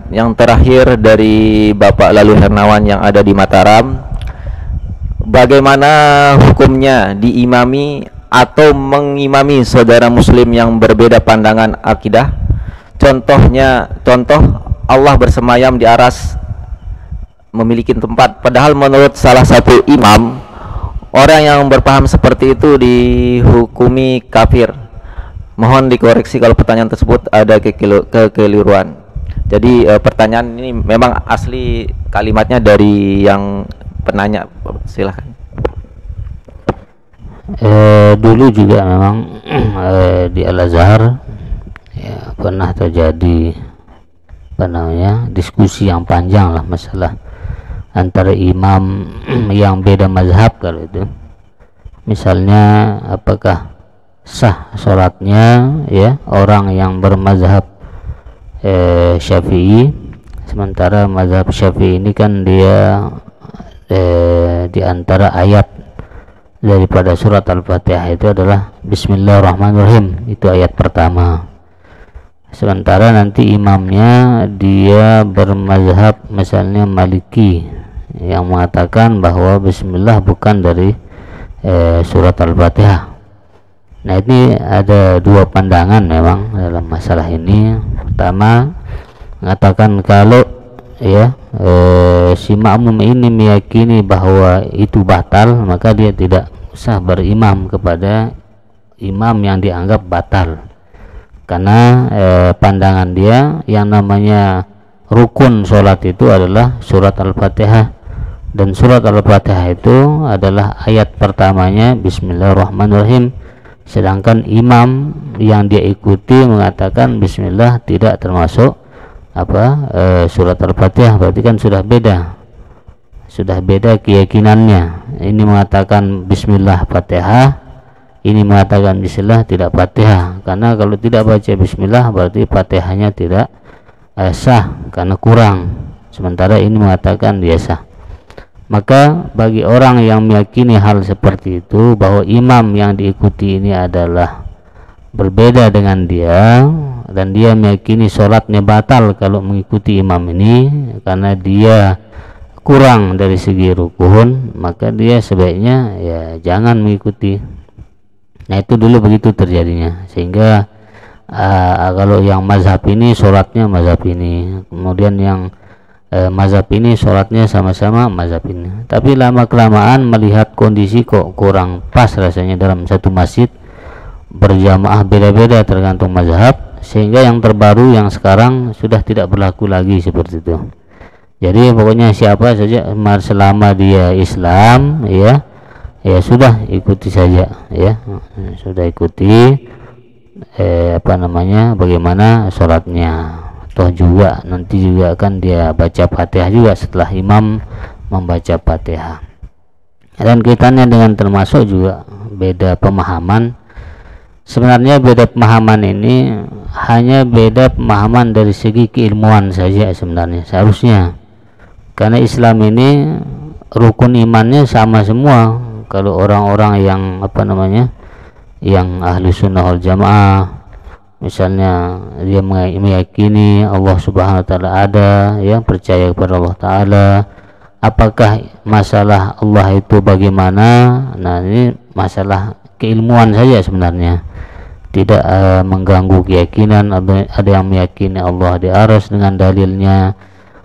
yang terakhir dari Bapak Lalu Hernawan yang ada di Mataram, bagaimana hukumnya diimami atau mengimami saudara muslim yang berbeda pandangan akidah? Contoh Allah bersemayam di aras, memiliki tempat, padahal menurut salah satu imam, orang yang berpaham seperti itu dihukumi kafir. Mohon dikoreksi kalau pertanyaan tersebut ada kekeliruan. Jadi pertanyaan ini memang asli kalimatnya dari yang penanya. Silahkan. Dulu juga memang di Al-Azhar ya, pernah terjadi diskusi yang panjang lah masalah antara imam yang beda mazhab. Kalau itu misalnya apakah sah sholatnya ya orang yang bermazhab Syafi'i, sementara mazhab Syafi'i ini kan dia di antara ayat daripada surat Al-Fatihah itu adalah Bismillahirrahmanirrahim, itu ayat pertama. Sementara nanti imamnya dia bermazhab misalnya Maliki yang mengatakan bahwa Bismillah bukan dari surat Al-Fatihah. Nah, ini ada dua pandangan memang dalam masalah ini. Pertama, mengatakan kalau ya si makmum ini meyakini bahwa itu batal, maka dia tidak usah berimam kepada imam yang dianggap batal, karena pandangan dia yang namanya rukun sholat itu adalah surat Al-Fatihah, dan surat Al-Fatihah itu adalah ayat pertamanya Bismillahirrahmanirrahim. Sedangkan imam yang dia ikuti mengatakan Bismillah tidak termasuk surat Al-Fatihah, berarti kan sudah beda keyakinannya. Ini mengatakan Bismillah Fatihah, ini mengatakan Bismillah tidak Fatihah. Karena kalau tidak baca Bismillah berarti Fatihahnya tidak sah karena kurang, sementara ini mengatakan dia sah. Maka bagi orang yang meyakini hal seperti itu, bahwa imam yang diikuti ini adalah berbeda dengan dia, dan dia meyakini sholatnya batal kalau mengikuti imam ini karena dia kurang dari segi rukun, maka dia sebaiknya ya jangan mengikuti. Nah, itu dulu begitu terjadinya, sehingga kalau yang mazhab ini sholatnya mazhab ini, kemudian yang mazhab ini sholatnya sama-sama mazhab ini. Tapi lama kelamaan melihat kondisi kok kurang pas rasanya dalam satu masjid, berjamaah beda-beda tergantung mazhab, sehingga yang terbaru yang sekarang sudah tidak berlaku lagi seperti itu. Jadi pokoknya siapa saja selama dia Islam ya sudah ikuti saja ya, sudah ikuti bagaimana sholatnya. Toh juga nanti juga akan dia baca Fatihah juga setelah imam membaca Fatihah. Dan kaitannya dengan termasuk juga beda pemahaman. Sebenarnya beda pemahaman ini hanya beda pemahaman dari segi keilmuan saja sebenarnya seharusnya, karena Islam ini rukun imannya sama semua. Kalau orang-orang yang yang ahli sunnah wal jamaah, misalnya dia meyakini Allah Subhanahu wa taala ada, ya percaya kepada Allah taala, apakah masalah Allah itu bagaimana? Nah, ini masalah keilmuan saja sebenarnya, tidak mengganggu keyakinan. Ada yang meyakini Allah di aras dengan dalilnya,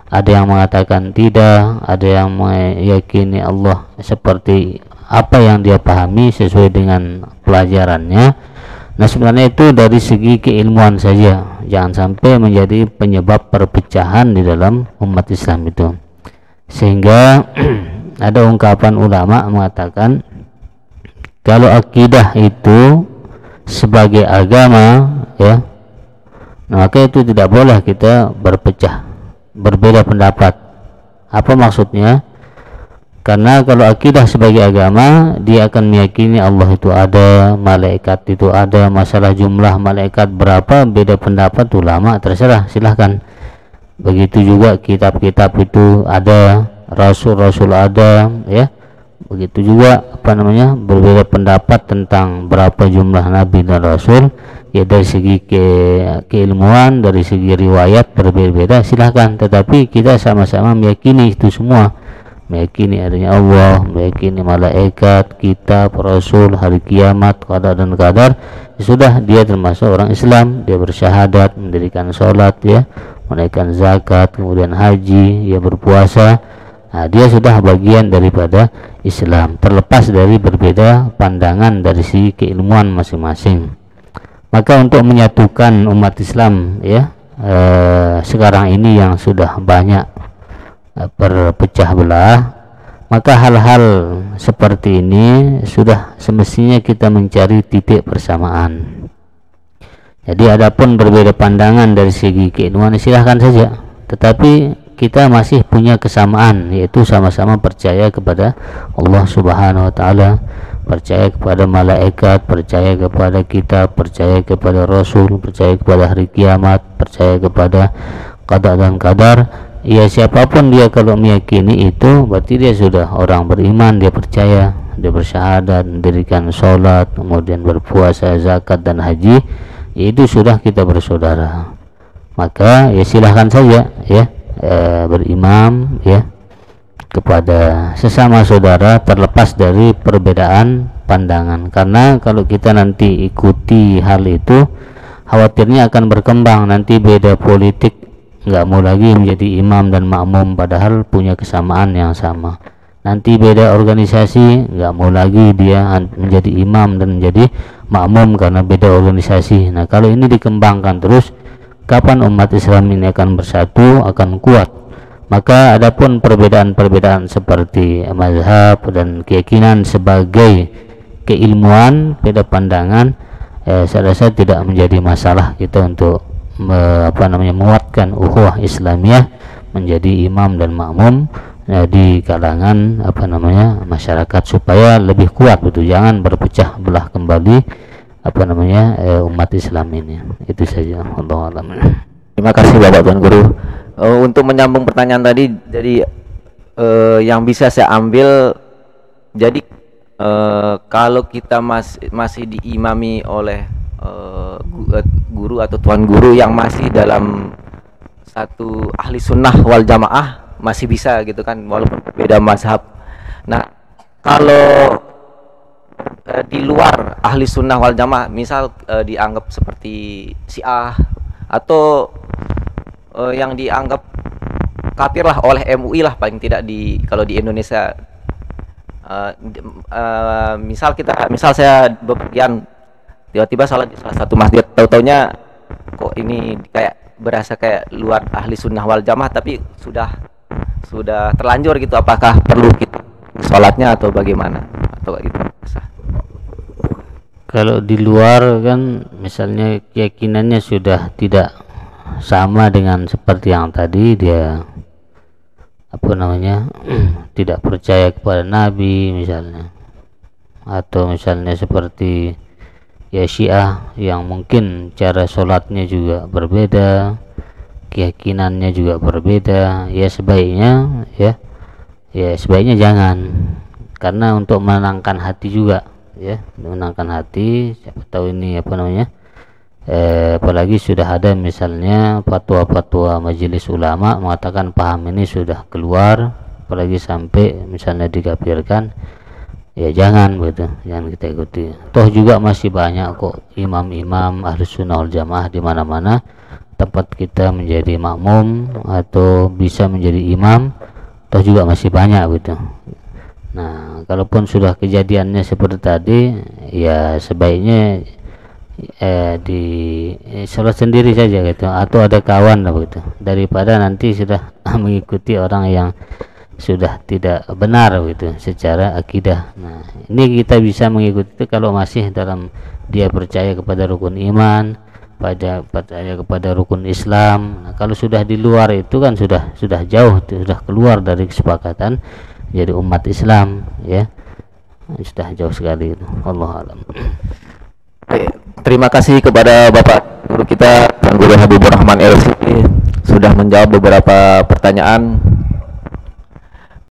ada yang mengatakan tidak, ada yang meyakini Allah seperti apa yang dia pahami sesuai dengan pelajarannya. Nah, sebenarnya itu dari segi keilmuan saja, jangan sampai menjadi penyebab perpecahan di dalam umat Islam itu. Sehingga ada ungkapan ulama mengatakan kalau akidah itu sebagai agama ya, maka itu tidak boleh kita berpecah, berbeda pendapat. Apa maksudnya? Karena kalau akidah sebagai agama, dia akan meyakini Allah itu ada, malaikat itu ada. Masalah jumlah malaikat berapa, beda pendapat ulama, terserah, silahkan. Begitu juga kitab-kitab itu ada, rasul-rasul ada, ya. Begitu juga berbeda pendapat tentang berapa jumlah nabi dan rasul, ya dari segi keilmuan, dari segi riwayat berbeda-beda, silahkan, tetapi kita sama-sama meyakini itu semua, meyakini adanya Allah, meyakini malaikat, kitab, rasul, hari kiamat, qada dan qadar. Sudah dia termasuk orang Islam, dia bersyahadat, mendirikan sholat, ya, menunaikan zakat, kemudian haji, ya, berpuasa. Nah, dia sudah bagian daripada Islam, terlepas dari berbeda pandangan dari segi keilmuan masing-masing. Maka untuk menyatukan umat Islam, ya, sekarang ini yang sudah banyak berpecah belah, maka hal-hal seperti ini sudah semestinya kita mencari titik persamaan. Jadi adapun berbeda pandangan dari segi keilmuan, silahkan saja, tetapi kita masih punya kesamaan, yaitu sama-sama percaya kepada Allah Subhanahu wa Ta'ala, percaya kepada malaikat, percaya kepada kitab, percaya kepada rasul, percaya kepada hari kiamat, percaya kepada qada dan qadar. Ya, siapapun dia kalau meyakini itu, berarti dia sudah orang beriman, dia percaya, dia bersyahadat, mendirikan sholat, kemudian berpuasa, zakat dan haji, itu sudah kita bersaudara. Maka ya silahkan saja, ya, berimam, ya, kepada sesama saudara, terlepas dari perbedaan pandangan. Karena kalau kita nanti ikuti hal itu, khawatirnya akan berkembang, nanti beda politik, nggak mau lagi menjadi imam dan makmum padahal punya kesamaan yang sama. Nanti beda organisasi, nggak mau lagi dia menjadi imam dan menjadi makmum karena beda organisasi. Nah, kalau ini dikembangkan terus, kapan umat Islam ini akan bersatu, akan kuat? Maka adapun perbedaan-perbedaan seperti mazhab dan keyakinan sebagai keilmuan, beda pandangan, saya rasa tidak menjadi masalah kita untuk menguatkan ukhuwah Islamiyah menjadi imam dan makmum di kalangan masyarakat supaya lebih kuat, betul, jangan berpecah belah kembali umat Islam ini. Itu saja, Allahu a'lam. Terima kasih Bapak Tuan Guru. Untuk menyambung pertanyaan tadi, jadi yang bisa saya ambil, jadi kalau kita masih diimami oleh guru atau tuan guru yang masih dalam satu ahli sunnah wal jamaah, masih bisa gitu kan, walaupun berbeda mazhab. Nah, kalau di luar ahli sunnah wal jamaah, misal dianggap seperti Syiah atau yang dianggap kafir lah oleh MUI lah, paling tidak kalau di Indonesia, misal saya bepergian tiba-tiba salat di salah satu masjid, tahu-taunya kok ini kayak berasa kayak luar ahli sunnah wal jamaah, tapi sudah terlanjur gitu, apakah perlu kita sholatnya atau bagaimana, atau gitu? Kalau di luar kan, misalnya keyakinannya sudah tidak sama dengan seperti yang tadi, dia tidak percaya kepada Nabi misalnya, atau misalnya seperti ya Syiah yang mungkin cara sholatnya juga berbeda, keyakinannya juga berbeda, ya sebaiknya jangan, karena untuk menenangkan hati juga, ya, menenangkan hati. Siapa tahu ini apalagi sudah ada misalnya fatwa-fatwa majelis ulama mengatakan paham ini sudah keluar, apalagi sampai misalnya dikafirkan, ya jangan kita ikuti. Toh juga masih banyak kok imam-imam ahli sunnah wal jamaah di mana-mana tempat kita menjadi makmum atau bisa menjadi imam, toh juga masih banyak gitu. Nah, kalaupun sudah kejadiannya seperti tadi, ya sebaiknya di sholat sendiri saja gitu, atau ada kawan lah gitu, daripada nanti sudah mengikuti orang yang sudah tidak benar gitu secara akidah. Nah, ini kita bisa mengikuti itu kalau masih dalam dia percaya kepada rukun iman, percaya kepada rukun Islam. Nah, kalau sudah di luar itu kan sudah jauh, sudah keluar dari kesepakatan jadi umat Islam, ya, sudah jauh sekali itu. Wallahu a'lam. Terima kasih kepada Bapak Guru kita, Tuan Guru Habibur Rahman LC, sudah menjawab beberapa pertanyaan